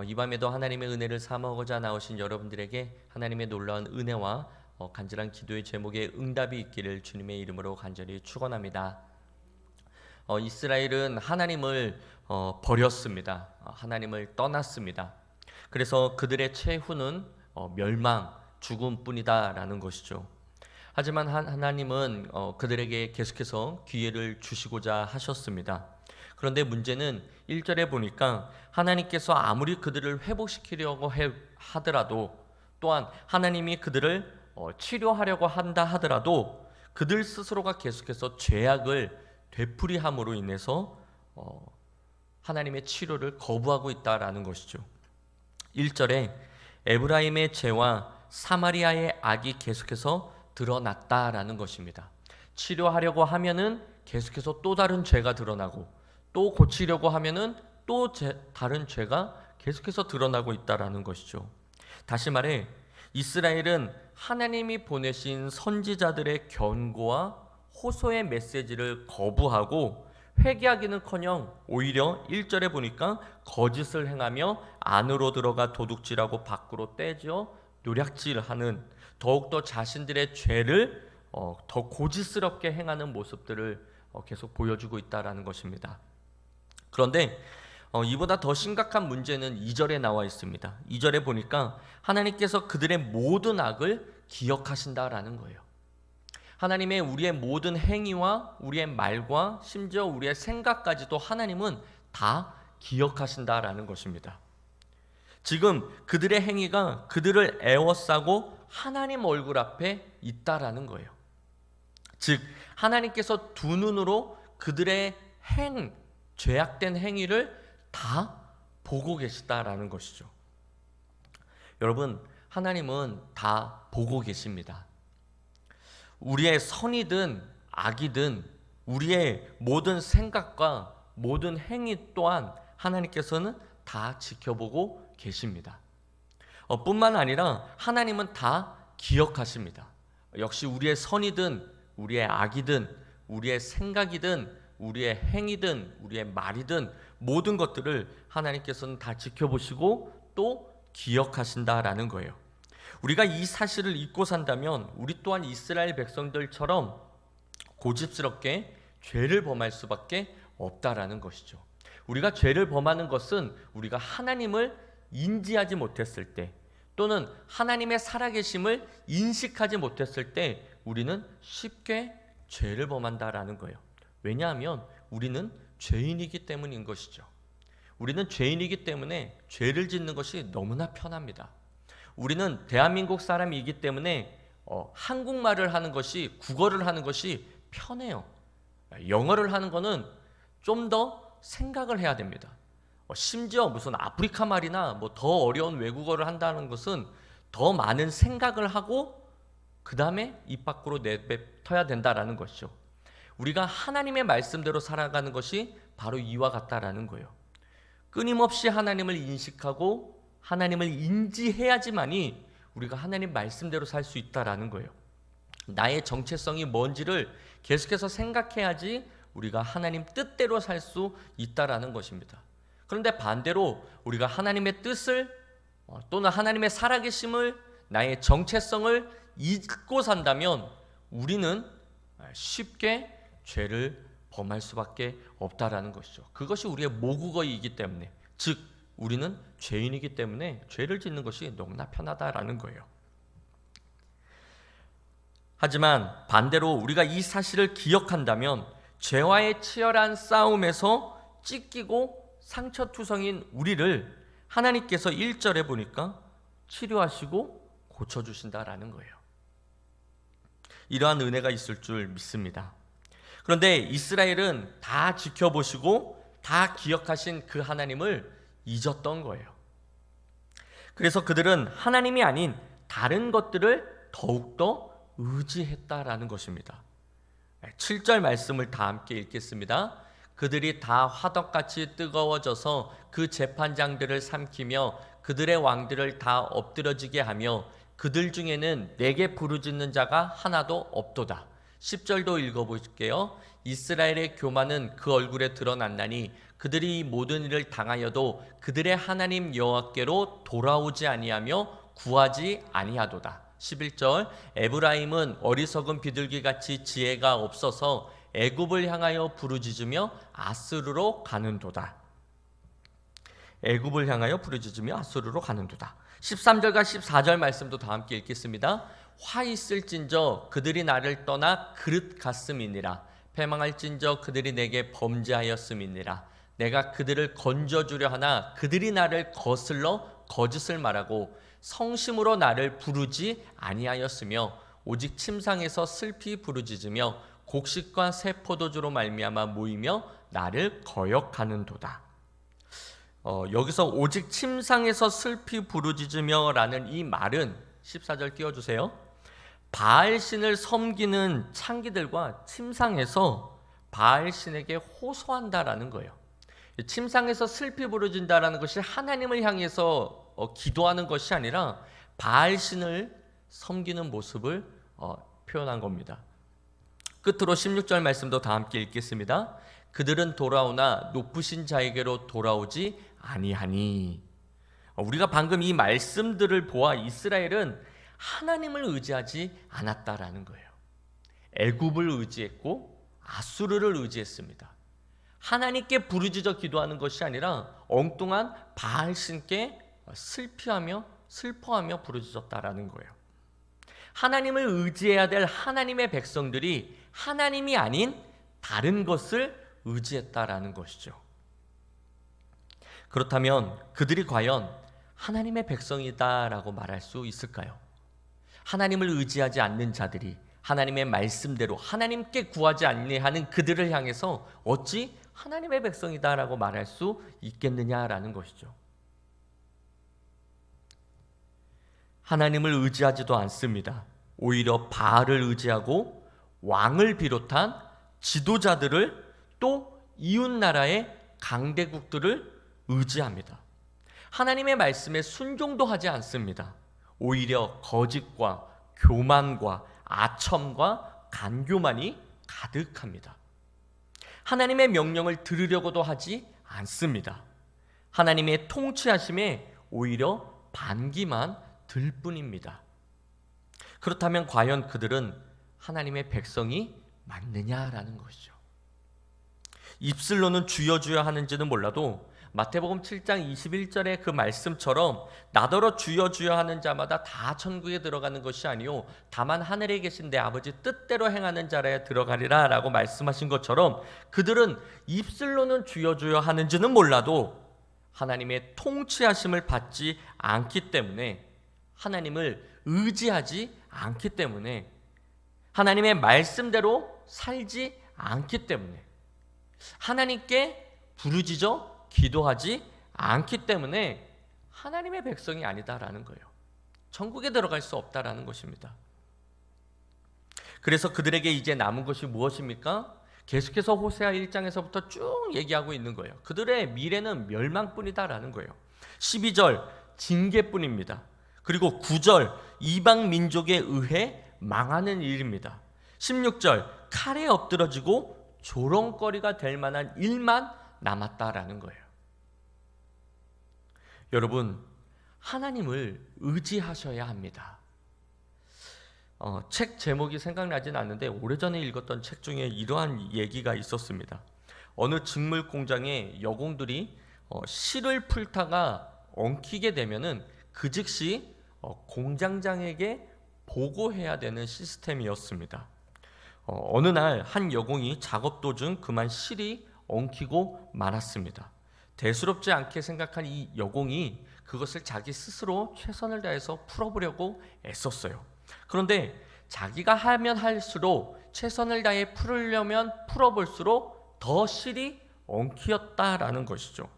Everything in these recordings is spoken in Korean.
이 밤에도 하나님의 은혜를 사모하고자 나오신 여러분들에게 하나님의 놀라운 은혜와 간절한 기도의 제목에 응답이 있기를 주님의 이름으로 간절히 축원합니다. 이스라엘은 하나님을 버렸습니다. 하나님을 떠났습니다. 그래서 그들의 최후는 멸망, 죽음뿐이다라는 것이죠. 하지만 하나님은 그들에게 계속해서 기회를 주시고자 하셨습니다. 그런데 문제는 1절에 보니까 하나님께서 아무리 그들을 회복시키려고 하더라도, 또한 하나님이 그들을 치료하려고 한다 하더라도 그들 스스로가 계속해서 죄악을 되풀이함으로 인해서 하나님의 치료를 거부하고 있다라는 것이죠. 1절에 에브라임의 죄와 사마리아의 악이 계속해서 드러났다라는 것입니다. 치료하려고 하면은 계속해서 또 다른 죄가 드러나고, 또 고치려고 하면은 또 다른 죄가 계속해서 드러나고 있다라는 것이죠. 다시 말해 이스라엘은 하나님이 보내신 선지자들의 견고와 호소의 메시지를 거부하고 회개하기는커녕 오히려 1절에 보니까 거짓을 행하며 안으로 들어가 도둑질하고 밖으로 떼져 노략질하는, 더욱더 자신들의 죄를 더 고집스럽게 행하는 모습들을 계속 보여주고 있다는 것입니다. 그런데 이보다 더 심각한 문제는 2절에 나와 있습니다. 2절에 보니까 하나님께서 그들의 모든 악을 기억하신다라는 거예요. 하나님의 우리의 모든 행위와 우리의 말과 심지어 우리의 생각까지도 하나님은 다 기억하신다라는 것입니다. 지금 그들의 행위가 그들을 애워싸고 하나님 얼굴 앞에 있다라는 거예요. 즉 하나님께서 두 눈으로 그들의 죄악된 행위를 다 보고 계시다라는 것이죠. 여러분, 하나님은 다 보고 계십니다. 우리의 선이든 악이든 우리의 모든 생각과 모든 행위 또한 하나님께서는 다 지켜보고 계십니다. 뿐만 아니라 하나님은 다 기억하십니다. 역시 우리의 선이든 우리의 악이든 우리의 생각이든 우리의 행위든 우리의 말이든 모든 것들을 하나님께서는 다 지켜보시고 또 기억하신다라는 거예요. 우리가 이 사실을 잊고 산다면 우리 또한 이스라엘 백성들처럼 고집스럽게 죄를 범할 수밖에 없다라는 것이죠. 우리가 죄를 범하는 것은 우리가 하나님을 인지하지 못했을 때, 또는 하나님의 살아계심을 인식하지 못했을 때 우리는 쉽게 죄를 범한다라는 거예요. 왜냐하면 우리는 죄인이기 때문인 것이죠. 우리는 죄인이기 때문에 죄를 짓는 것이 너무나 편합니다. 우리는 대한민국 사람이기 때문에 한국말을 하는 것이, 국어를 하는 것이 편해요. 영어를 하는 거는 좀 더 생각을 해야 됩니다. 심지어 무슨 아프리카 말이나 더 어려운 외국어를 한다는 것은 더 많은 생각을 하고 그 다음에 입 밖으로 내뱉어야 된다라는 것이죠. 우리가 하나님의 말씀대로 살아가는 것이 바로 이와 같다라는 거예요. 끊임없이 하나님을 인식하고 하나님을 인지해야지만이 우리가 하나님 말씀대로 살 수 있다라는 거예요. 나의 정체성이 뭔지를 계속해서 생각해야지 우리가 하나님 뜻대로 살 수 있다라는 것입니다. 그런데 반대로 우리가 하나님의 뜻을 또는 하나님의 살아계심을, 나의 정체성을 잊고 산다면 우리는 쉽게 죄를 범할 수밖에 없다라는 것이죠. 그것이 우리의 모국어이기 때문에, 즉 우리는 죄인이기 때문에 죄를 짓는 것이 너무나 편하다라는 거예요. 하지만 반대로 우리가 이 사실을 기억한다면 죄와의 치열한 싸움에서 찢기고 상처투성인 우리를 하나님께서 1절에 보니까 치료하시고 고쳐주신다라는 거예요. 이러한 은혜가 있을 줄 믿습니다. 그런데 이스라엘은 다 지켜보시고 다 기억하신 그 하나님을 잊었던 거예요. 그래서 그들은 하나님이 아닌 다른 것들을 더욱더 의지했다라는 것입니다. 7절 말씀을 다 함께 읽겠습니다. 그들이 다 화덕같이 뜨거워져서 그 재판장들을 삼키며 그들의 왕들을 다 엎드러지게 하며 그들 중에는 내게 부르짖는 자가 하나도 없도다. 10절도 읽어볼게요. 이스라엘의 교만은 그 얼굴에 드러났나니 그들이 모든 일을 당하여도 그들의 하나님 여호와께로 돌아오지 아니하며 구하지 아니하도다. 11절 에브라임은 어리석은 비둘기같이 지혜가 없어서 애굽을 향하여 부르짖으며 아수르로 가는도다. 애굽을 향하여 부르짖으며 아수르로 가는도다. 13절과 14절 말씀도 다 함께 읽겠습니다. 화 있을진저 그들이 나를 떠나 그릇 같음이니라. 패망할진저 그들이 내게 범죄하였음이니라. 내가 그들을 건져주려 하나 그들이 나를 거슬러 거짓을 말하고 성심으로 나를 부르지 아니하였으며 오직 침상에서 슬피 부르짖으며 곡식과 새 포도주로 말미암아 모이며 나를 거역하는도다. 여기서 오직 침상에서 슬피 부르짖으며 라는 이 말은 14절 띄워주세요. 바알신을 섬기는 창기들과 침상에서 바알신에게 호소한다라는 거예요. 침상에서 슬피 부르짖는다라는 것이 하나님을 향해서 기도하는 것이 아니라 바알신을 섬기는 모습을 표현한 겁니다. 끝으로 16절 말씀도 다 함께 읽겠습니다. 그들은 돌아오나 높으신 자에게로 돌아오지 아니하니. 우리가 방금 이 말씀들을 보아 이스라엘은 하나님을 의지하지 않았다라는 거예요. 애굽을 의지했고 아수르를 의지했습니다. 하나님께 부르짖어 기도하는 것이 아니라 엉뚱한 바알신께 슬퍼하며 부르짖었다라는 거예요. 하나님을 의지해야 될 하나님의 백성들이 하나님이 아닌 다른 것을 의지했다라는 것이죠. 그렇다면 그들이 과연 하나님의 백성이다라고 말할 수 있을까요? 하나님을 의지하지 않는 자들이 하나님의 말씀대로 하나님께 구하지 아니하는 그들을 향해서 어찌 하나님의 백성이다라고 말할 수 있겠느냐라는 것이죠. 하나님을 의지하지도 않습니다. 오히려 바알을 의지하고 왕을 비롯한 지도자들을 또 이웃 나라의 강대국들을 의지합니다. 하나님의 말씀에 순종도 하지 않습니다. 오히려 거짓과 교만과 아첨과 간교만이 가득합니다. 하나님의 명령을 들으려고도 하지 않습니다. 하나님의 통치하심에 오히려 반기만 들 뿐입니다. 그렇다면 과연 그들은 하나님의 백성이 맞느냐라는 것이죠. 입술로는 주여 주여 하는지는 몰라도 마태복음 7장 21절의 그 말씀처럼 나더러 주여 주여 하는 자마다 다 천국에 들어가는 것이 아니요 다만 하늘에 계신 내 아버지 뜻대로 행하는 자라야 들어가리라 라고 말씀하신 것처럼 그들은 입술로는 주여 주여 하는지는 몰라도 하나님의 통치하심을 받지 않기 때문에, 하나님을 의지하지 않기 때문에, 하나님의 말씀대로 살지 않기 때문에, 하나님께 부르짖어 기도하지 않기 때문에 하나님의 백성이 아니다라는 거예요. 천국에 들어갈 수 없다라는 것입니다. 그래서 그들에게 이제 남은 것이 무엇입니까? 계속해서 호세아 1장에서부터 쭉 얘기하고 있는 거예요. 그들의 미래는 멸망뿐이다라는 거예요. 12절 징계뿐입니다. 그리고 9절 이방 민족에 의해 망하는 일입니다. 16절 칼에 엎드러지고 조롱거리가 될 만한 일만 남았다라는 거예요. 여러분, 하나님을 의지하셔야 합니다. 책 제목이 생각나진 않는데 오래전에 읽었던 책 중에 이러한 얘기가 있었습니다. 어느 직물 공장의 여공들이 실을 풀다가 엉키게 되면은 그 즉시 공장장에게 보고해야 되는 시스템이었습니다. 어느 날 한 여공이 작업 도중 그만 실이 엉키고 말았습니다. 대수롭지 않게 생각한 이 여공이 그것을 자기 스스로 최선을 다해서 풀어보려고 애썼어요. 그런데 자기가 하면 할수록 최선을 다해 풀으려면 풀어볼수록 더 실이 엉키었다라는 것이죠.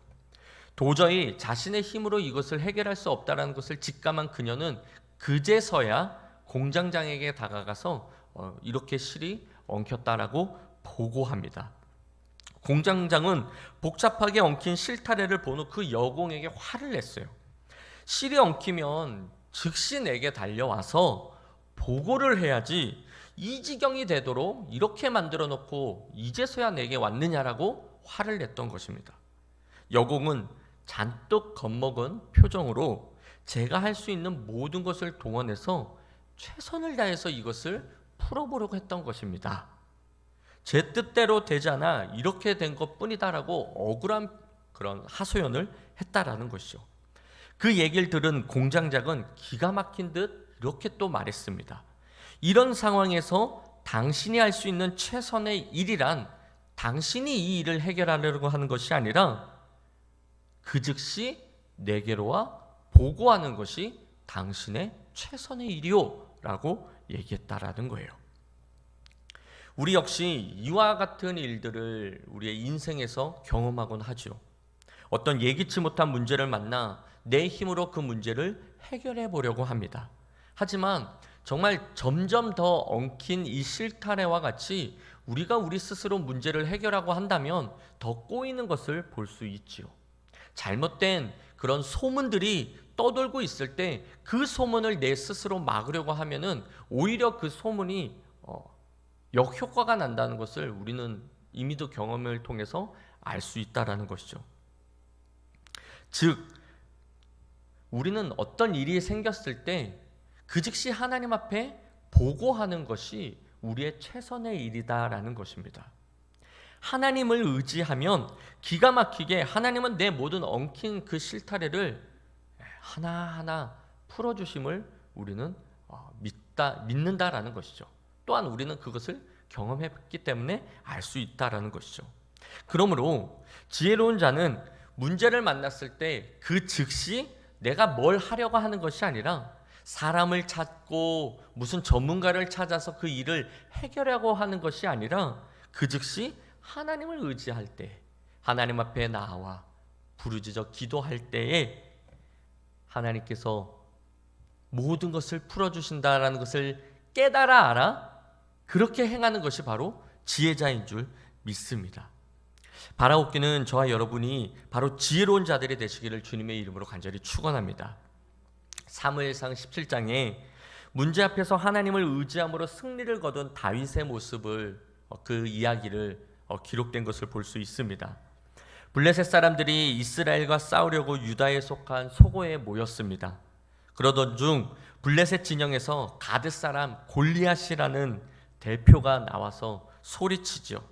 도저히 자신의 힘으로 이것을 해결할 수 없다라는 것을 직감한 그녀는 그제서야 공장장에게 다가가서 이렇게 실이 엉켰다라고 보고합니다. 공장장은 복잡하게 엉킨 실타래를 본 후 그 여공에게 화를 냈어요. 실이 엉키면 즉시 내게 달려와서 보고를 해야지 이 지경이 되도록 이렇게 만들어 놓고 이제서야 내게 왔느냐라고 화를 냈던 것입니다. 여공은 잔뜩 겁먹은 표정으로 제가 할 수 있는 모든 것을 동원해서 최선을 다해서 이것을 풀어보려고 했던 것입니다. 제 뜻대로 되지 않아 이렇게 된 것뿐이다라고 억울한 그런 하소연을 했다라는 것이죠. 그 얘기를 들은 공장장은 기가 막힌 듯 이렇게 또 말했습니다. 이런 상황에서 당신이 할 수 있는 최선의 일이란 당신이 이 일을 해결하려고 하는 것이 아니라 그 즉시 내게로 와 보고하는 것이 당신의 최선의 일이요 라고 얘기했다라는 거예요. 우리 역시 이와 같은 일들을 우리의 인생에서 경험하곤 하죠. 어떤 예기치 못한 문제를 만나 내 힘으로 그 문제를 해결해 보려고 합니다. 하지만 정말 점점 더 엉킨 이 실타래와 같이 우리가 우리 스스로 문제를 해결하고 한다면 더 꼬이는 것을 볼 수 있지요. 잘못된 그런 소문들이 떠돌고 있을 때 그 소문을 내 스스로 막으려고 하면은 오히려 그 소문이 역효과가 난다는 것을 우리는 이미도 경험을 통해서 알 수 있다라는 것이죠. 즉 우리는 어떤 일이 생겼을 때 그 즉시 하나님 앞에 보고하는 것이 우리의 최선의 일이다라는 것입니다. 하나님을 의지하면 기가 막히게 하나님은 내 모든 엉킨 그 실타래를 하나하나 풀어주심을 우리는 믿는다라는 것이죠. 또한 우리는 그것을 경험했기 때문에 알 수 있다라는 것이죠. 그러므로 지혜로운 자는 문제를 만났을 때 그 즉시 내가 뭘 하려고 하는 것이 아니라 사람을 찾고 무슨 전문가를 찾아서 그 일을 해결하려고 하는 것이 아니라 그 즉시 하나님을 의지할 때 하나님 앞에 나와 부르짖어 기도할 때에 하나님께서 모든 것을 풀어주신다라는 것을 깨달아 알아 그렇게 행하는 것이 바로 지혜자인 줄 믿습니다. 바라옵기는 저와 여러분이 바로 지혜로운 자들이 되시기를 주님의 이름으로 간절히 축원합니다. 사무엘상 17장에 문제 앞에서 하나님을 의지함으로 승리를 거둔 다윗의 모습을 그 이야기를 기록된 것을 볼 수 있습니다. 블레셋 사람들이 이스라엘과 싸우려고 유다에 속한 소고에 모였습니다. 그러던 중 블레셋 진영에서 가드 사람 골리앗이라는 대표가 나와서 소리치죠.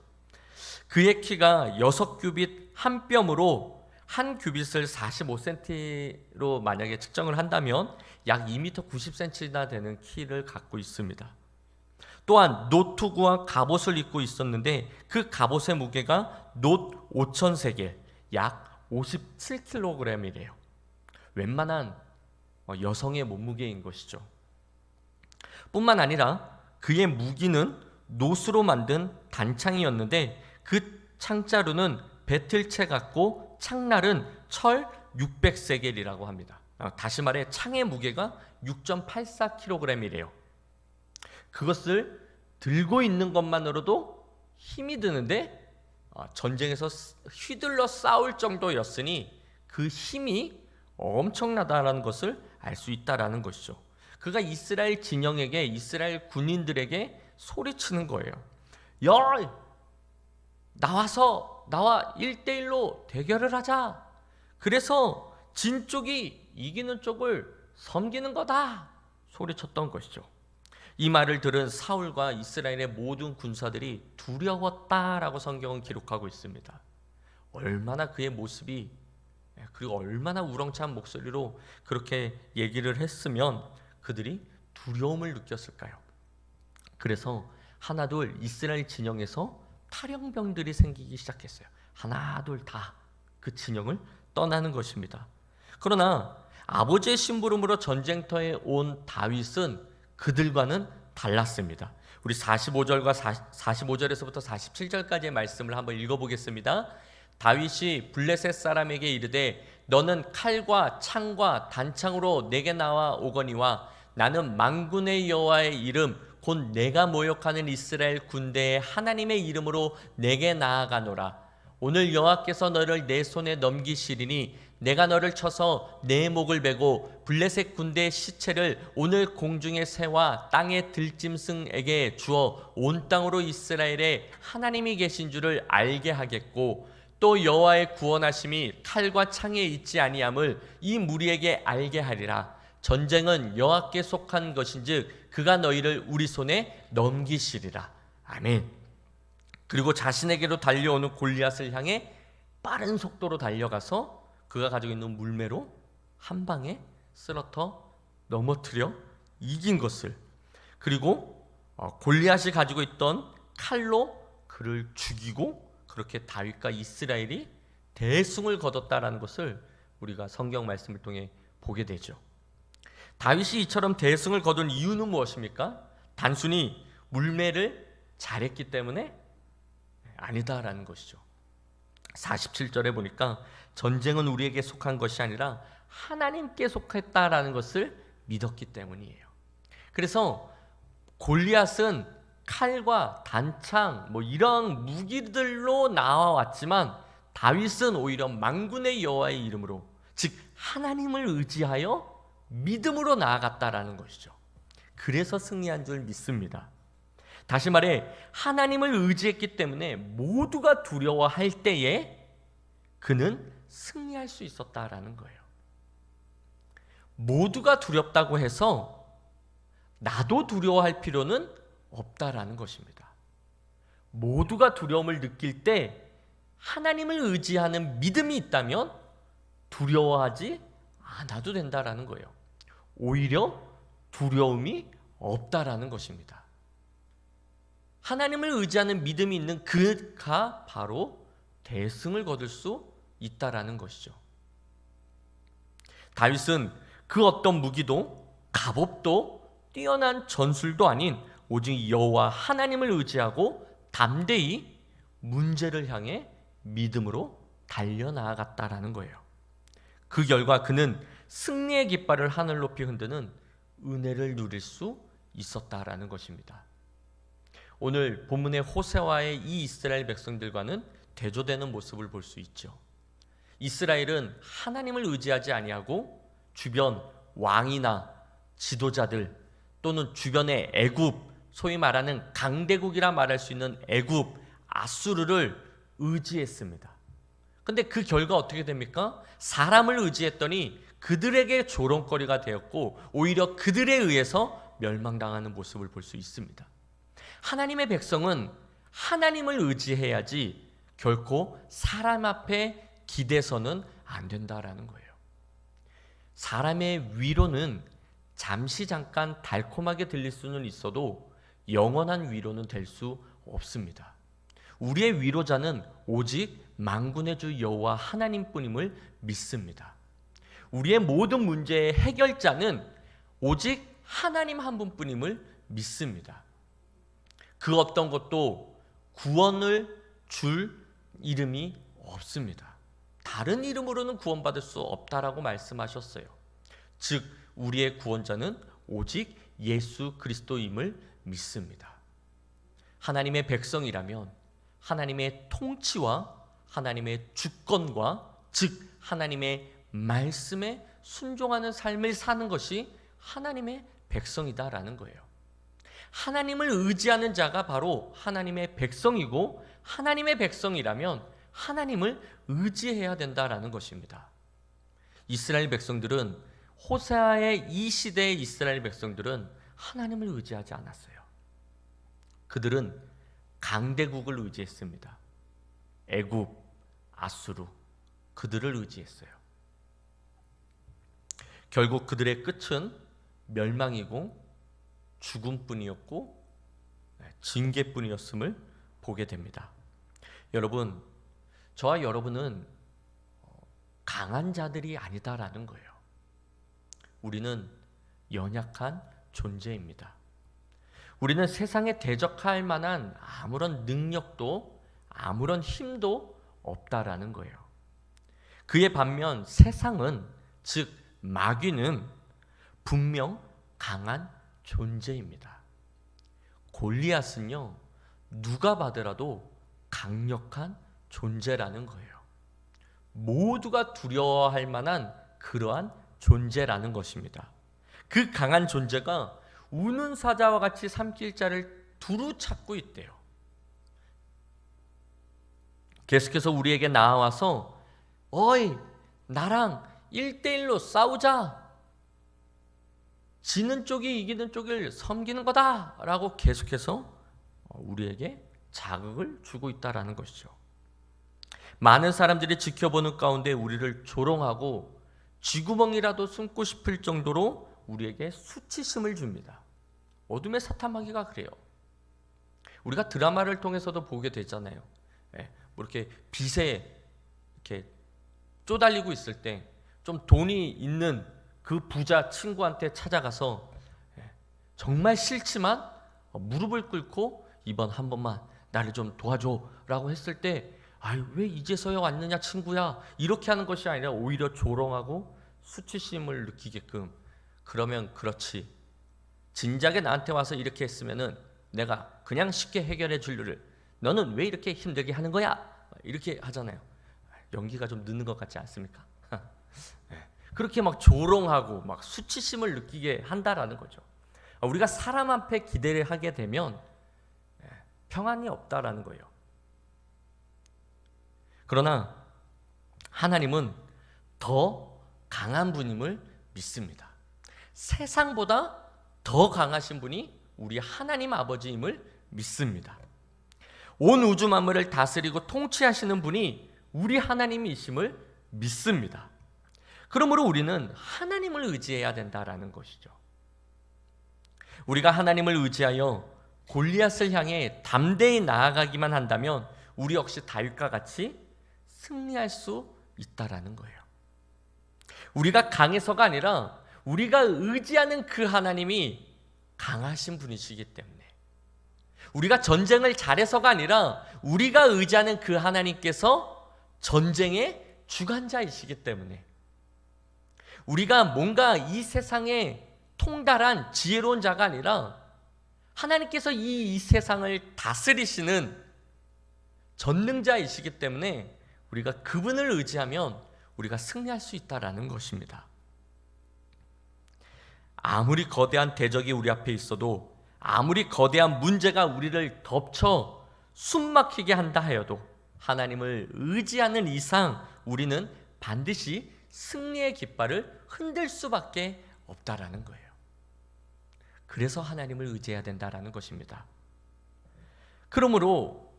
그의 키가 6규빗 한 뼘으로 한 규빗을 45cm로 만약에 측정을 한다면 약 2m 90cm나 되는 키를 갖고 있습니다. 또한 노투구와 갑옷을 입고 있었는데 그 갑옷의 무게가 놋 5,000세겔 약 57kg이래요. 웬만한 여성의 몸무게인 것이죠. 뿐만 아니라 그의 무기는 놋으로 만든 단창이었는데 그 창자루는 배틀채 같고 창날은 철 600세겔이라고 합니다. 다시 말해 창의 무게가 6.84kg이래요. 그것을 들고 있는 것만으로도 힘이 드는데 전쟁에서 휘둘러 싸울 정도였으니 그 힘이 엄청나다라는 것을 알 수 있다라는 것이죠. 그가 이스라엘 진영에게 이스라엘 군인들에게 소리치는 거예요. 야, 나와 1대1로 대결을 하자. 그래서 진 쪽이 이기는 쪽을 섬기는 거다 소리쳤던 것이죠. 이 말을 들은 사울과 이스라엘의 모든 군사들이 두려웠다라고 성경은 기록하고 있습니다. 얼마나 그의 모습이 그리고 얼마나 우렁찬 목소리로 그렇게 얘기를 했으면 그들이 두려움을 느꼈을까요? 그래서 하나둘 이스라엘 진영에서 탈영병들이 생기기 시작했어요. 하나둘 다 그 진영을 떠나는 것입니다. 그러나 아버지의 심부름으로 전쟁터에 온 다윗은 그들과는 달랐습니다. 우리 45절에서부터 47절까지의 말씀을 한번 읽어보겠습니다. 다윗이 블레셋 사람에게 이르되 너는 칼과 창과 단창으로 내게 나와 오거니와 나는 만군의 여호와의 이름 곧 내가 모욕하는 이스라엘 군대의 하나님의 이름으로 내게 나아가노라. 오늘 여호와께서 너를 내 손에 넘기시리니 내가 너를 쳐서 내 목을 베고 블레셋 군대의 시체를 오늘 공중의 새와 땅의 들짐승에게 주어 온 땅으로 이스라엘에 하나님이 계신 줄을 알게 하겠고 또 여호와의 구원하심이 칼과 창에 있지 아니함을 이 무리에게 알게 하리라. 전쟁은 여호와께 속한 것인즉 그가 너희를 우리 손에 넘기시리라. 아멘. 그리고 자신에게로 달려오는 골리앗을 향해 빠른 속도로 달려가서 그가 가지고 있는 물매로 한 방에 쓰러터 넘어뜨려 이긴 것을, 그리고 골리앗이 가지고 있던 칼로 그를 죽이고 그렇게 다윗과 이스라엘이 대승을 거뒀다라는 것을 우리가 성경 말씀을 통해 보게 되죠. 다윗이 이처럼 대승을 거둔 이유는 무엇입니까? 단순히 물매를 잘했기 때문에 아니다라는 것이죠. 47절에 보니까 전쟁은 우리에게 속한 것이 아니라 하나님께 속했다라는 것을 믿었기 때문이에요. 그래서 골리앗은 칼과 단창 이런 무기들로 나와왔지만 다윗은 오히려 만군의 여호와의 이름으로, 즉 하나님을 의지하여 믿음으로 나아갔다라는 것이죠. 그래서 승리한 줄 믿습니다. 다시 말해 하나님을 의지했기 때문에 모두가 두려워할 때에 그는 승리할 수 있었다라는 거예요. 모두가 두렵다고 해서 나도 두려워할 필요는 없다라는 것입니다. 모두가 두려움을 느낄 때 하나님을 의지하는 믿음이 있다면 두려워하지 않아도 된다라는 거예요. 오히려 두려움이 없다라는 것입니다. 하나님을 의지하는 믿음이 있는 그가 바로 대승을 거둘 수 있다라는 것이죠. 다윗은 그 어떤 무기도 갑옷도 뛰어난 전술도 아닌 오직 여호와 하나님을 의지하고 담대히 문제를 향해 믿음으로 달려나아갔다라는 거예요. 그 결과 그는 승리의 깃발을 하늘 높이 흔드는 은혜를 누릴 수 있었다라는 것입니다. 오늘 본문의 호세아의 이 이스라엘 백성들과는 대조되는 모습을 볼 수 있죠. 이스라엘은 하나님을 의지하지 아니하고 주변 왕이나 지도자들 또는 주변의 애굽, 소위 말하는 강대국이라 말할 수 있는 애굽, 아수르를 의지했습니다. 근데 그 결과 어떻게 됩니까? 사람을 의지했더니 그들에게 조롱거리가 되었고 오히려 그들에 의해서 멸망당하는 모습을 볼 수 있습니다. 하나님의 백성은 하나님을 의지해야지 결코 사람 앞에 기대서는 안 된다라는 거예요. 사람의 위로는 잠시 잠깐 달콤하게 들릴 수는 있어도 영원한 위로는 될 수 없습니다. 우리의 위로자는 오직 만군의 주 여호와 하나님뿐임을 믿습니다. 우리의 모든 문제의 해결자는 오직 하나님 한 분뿐임을 믿습니다. 그 어떤 것도 구원을 줄 이름이 없습니다. 다른 이름으로는 구원받을 수 없다라고 말씀하셨어요. 즉 우리의 구원자는 오직 예수 그리스도임을 믿습니다. 하나님의 백성이라면 하나님의 통치와 하나님의 주권과 즉 하나님의 말씀에 순종하는 삶을 사는 것이 하나님의 백성이다라는 거예요. 하나님을 의지하는 자가 바로 하나님의 백성이고 하나님의 백성이라면 하나님을 의지해야 된다라는 것입니다. 이스라엘 백성들은 호세아의 이 시대의 이스라엘 백성들은 하나님을 의지하지 않았어요. 그들은 강대국을 의지했습니다. 애굽, 아수르 그들을 의지했어요. 결국 그들의 끝은 멸망이고 죽음뿐이었고 징계뿐이었음을 보게 됩니다. 여러분, 저와 여러분은 강한 자들이 아니다라는 거예요. 우리는 연약한 존재입니다. 우리는 세상에 대적할 만한 아무런 능력도 아무런 힘도 없다라는 거예요. 그에 반면 세상은, 즉 마귀는 분명 강한 존재입니다. 골리앗은요, 누가 봐더라도 강력한 존재라는 거예요. 모두가 두려워할 만한 그러한 존재라는 것입니다. 그 강한 존재가 우는 사자와 같이 삼킬 자를 두루 찾고 있대요. 계속해서 우리에게 나와서 어이 나랑 1대1로 싸우자, 지는 쪽이 이기는 쪽을 섬기는 거다 라고 계속해서 우리에게 자극을 주고 있다는 것이죠. 많은 사람들이 지켜보는 가운데 우리를 조롱하고 쥐구멍이라도 숨고 싶을 정도로 우리에게 수치심을 줍니다. 어둠의 사탄마귀가 그래요. 우리가 드라마를 통해서도 보게 되잖아요. 뭐 이렇게 빚에 이렇게 쪼달리고 있을 때 좀 돈이 있는 그 부자 친구한테 찾아가서 정말 싫지만 무릎을 꿇고 이번 한 번만 나를 좀 도와줘라고 했을 때 아유 왜 이제서야 왔느냐 친구야, 이렇게 하는 것이 아니라 오히려 조롱하고 수치심을 느끼게끔, 그러면 그렇지, 진작에 나한테 와서 이렇게 했으면은 내가 그냥 쉽게 해결해 줄려를, 너는 왜 이렇게 힘들게 하는 거야, 이렇게 하잖아요. 연기가 좀 늦는 것 같지 않습니까? 그렇게 막 조롱하고 막 수치심을 느끼게 한다라는 거죠. 우리가 사람 앞에 기대를 하게 되면 평안이 없다라는 거예요. 그러나 하나님은 더 강한 분임을 믿습니다. 세상보다 더 강하신 분이 우리 하나님 아버지임을 믿습니다. 온 우주 만물을 다스리고 통치하시는 분이 우리 하나님이심을 믿습니다. 그러므로 우리는 하나님을 의지해야 된다라는 것이죠. 우리가 하나님을 의지하여 골리앗을 향해 담대히 나아가기만 한다면 우리 역시 다윗과 같이 승리할 수 있다라는 거예요. 우리가 강해서가 아니라 우리가 의지하는 그 하나님이 강하신 분이시기 때문에, 우리가 전쟁을 잘해서가 아니라 우리가 의지하는 그 하나님께서 전쟁의 주관자이시기 때문에, 우리가 뭔가 이 세상에 통달한 지혜로운 자가 아니라 하나님께서 이 세상을 다스리시는 전능자이시기 때문에 우리가 그분을 의지하면 우리가 승리할 수 있다라는 것입니다. 아무리 거대한 대적이 우리 앞에 있어도, 아무리 거대한 문제가 우리를 덮쳐 숨막히게 한다 하여도 하나님을 의지하는 이상 우리는 반드시 승리의 깃발을 흔들 수밖에 없다라는 거예요. 그래서 하나님을 의지해야 된다라는 것입니다. 그러므로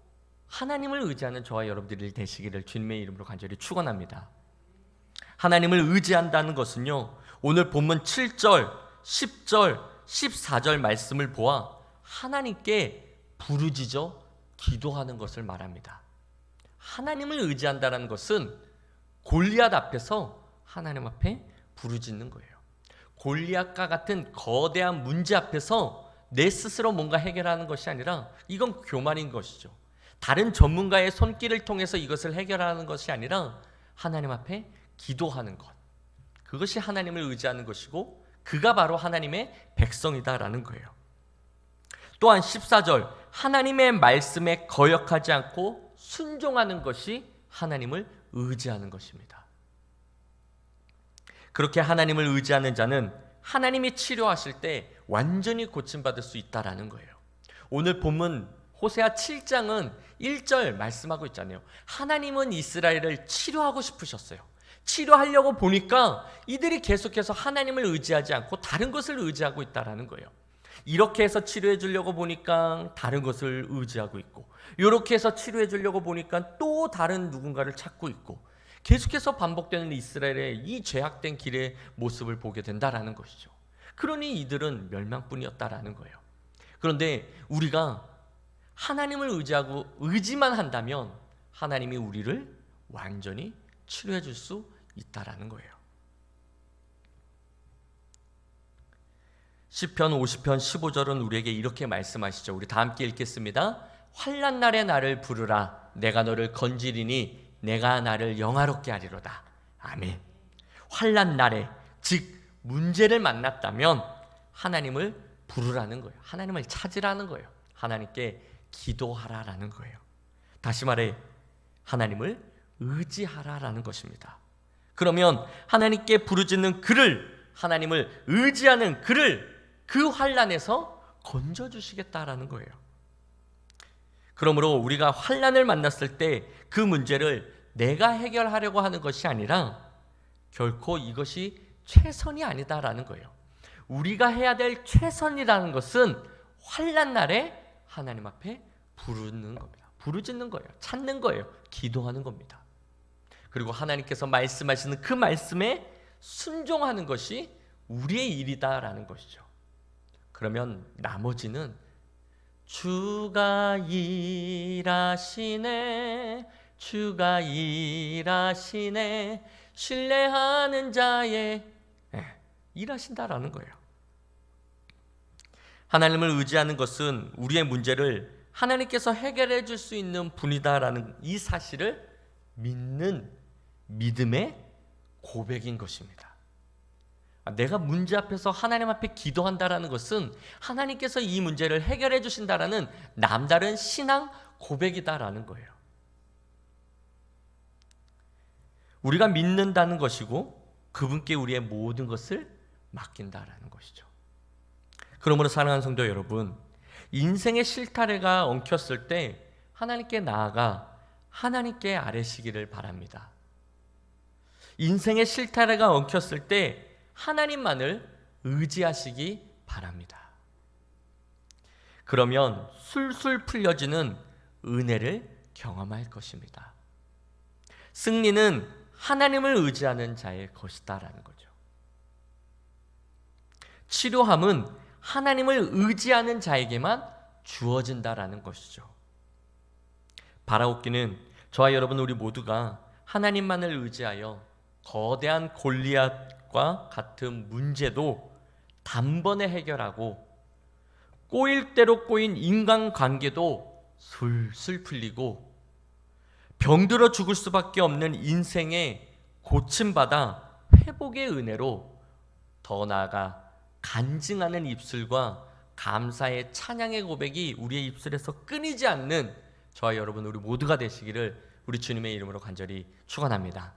하나님을 의지하는 저와 여러분들이 되시기를 주님의 이름으로 간절히 축원합니다. 하나님을 의지한다는 것은요, 오늘 본문 7절, 10절, 14절 말씀을 보아 하나님께 부르짖어 기도하는 것을 말합니다. 하나님을 의지한다는 것은 골리앗 앞에서 하나님 앞에 부르짖는 거예요. 골리앗과 같은 거대한 문제 앞에서 내 스스로 뭔가 해결하는 것이 아니라 이건 교만인 것이죠. 다른 전문가의 손길을 통해서 이것을 해결하는 것이 아니라 하나님 앞에 기도하는 것, 그것이 하나님을 의지하는 것이고 그가 바로 하나님의 백성이다라는 거예요. 또한 14절, 하나님의 말씀에 거역하지 않고 순종하는 것이 하나님을 의지하는 것입니다. 그렇게 하나님을 의지하는 자는 하나님이 치료하실 때 완전히 고침받을 수 있다라는 거예요. 오늘 본문 호세아 7장은 1절 말씀하고 있잖아요. 하나님은 이스라엘을 치료하고 싶으셨어요. 치료하려고 보니까 이들이 계속해서 하나님을 의지하지 않고 다른 것을 의지하고 있다라는 거예요. 이렇게 해서 치료해 주려고 보니까 다른 것을 의지하고 있고, 이렇게 해서 치료해 주려고 보니까 또 다른 누군가를 찾고 있고, 계속해서 반복되는 이스라엘의 이 죄악된 길의 모습을 보게 된다라는 것이죠. 그러니 이들은 멸망뿐이었다라는 거예요. 그런데 우리가 하나님을 의지하고 의지만 한다면 하나님이 우리를 완전히 치료해 줄 수 있다라는 거예요. 시편 50편 15절은 우리에게 이렇게 말씀하시죠. 우리 다 함께 읽겠습니다. 환난 날에 나를 부르라. 내가 너를 건지리니 내가 나를 영화롭게 하리로다. 아멘. 환난 날에, 즉 문제를 만났다면 하나님을 부르라는 거예요. 하나님을 찾으라는 거예요. 하나님께 기도하라라는 거예요. 다시 말해 하나님을 의지하라라는 것입니다. 그러면 하나님께 부르짖는 그를, 하나님을 의지하는 그를 그 환난에서 건져주시겠다라는 거예요. 그러므로 우리가 환난을 만났을 때 그 문제를 내가 해결하려고 하는 것이 아니라 결코 이것이 최선이 아니다라는 거예요. 우리가 해야 될 최선이라는 것은 환난 날에 하나님 앞에 부르는 겁니다. 부르짖는 거예요. 찾는 거예요. 기도하는 겁니다. 그리고 하나님께서 말씀하시는 그 말씀에 순종하는 것이 우리의 일이다라는 것이죠. 그러면 나머지는 주가 일하시네, 주가 일하시네, 신뢰하는 자의 일하신다라는 거예요. 하나님을 의지하는 것은 우리의 문제를 하나님께서 해결해 줄 수 있는 분이다라는 이 사실을 믿는 믿음의 고백인 것입니다. 내가 문제 앞에서 하나님 앞에 기도한다라는 것은 하나님께서 이 문제를 해결해 주신다라는 남다른 신앙 고백이다라는 거예요. 우리가 믿는다는 것이고 그분께 우리의 모든 것을 맡긴다라는 것이죠. 그러므로 사랑하는 성도 여러분, 인생의 실타래가 엉켰을 때 하나님께 나아가 하나님께 아뢰시기를 바랍니다. 인생의 실타래가 엉켰을 때 하나님만을 의지하시기 바랍니다. 그러면 술술 풀려지는 은혜를 경험할 것입니다. 승리는 하나님을 의지하는 자의 것이다라는 거죠. 치료함은 하나님을 의지하는 자에게만 주어진다라는 것이죠. 바라옵기는 저와 여러분 우리 모두가 하나님만을 의지하여 거대한 골리앗과 같은 문제도 단번에 해결하고 꼬일 대로 꼬인 인간관계도 술술 풀리고 병들어 죽을 수밖에 없는 인생에 고침받아 회복의 은혜로 더 나아가 간증하는 입술과 감사의 찬양의 고백이 우리의 입술에서 끊이지 않는 저와 여러분 우리 모두가 되시기를 우리 주님의 이름으로 간절히 축원합니다.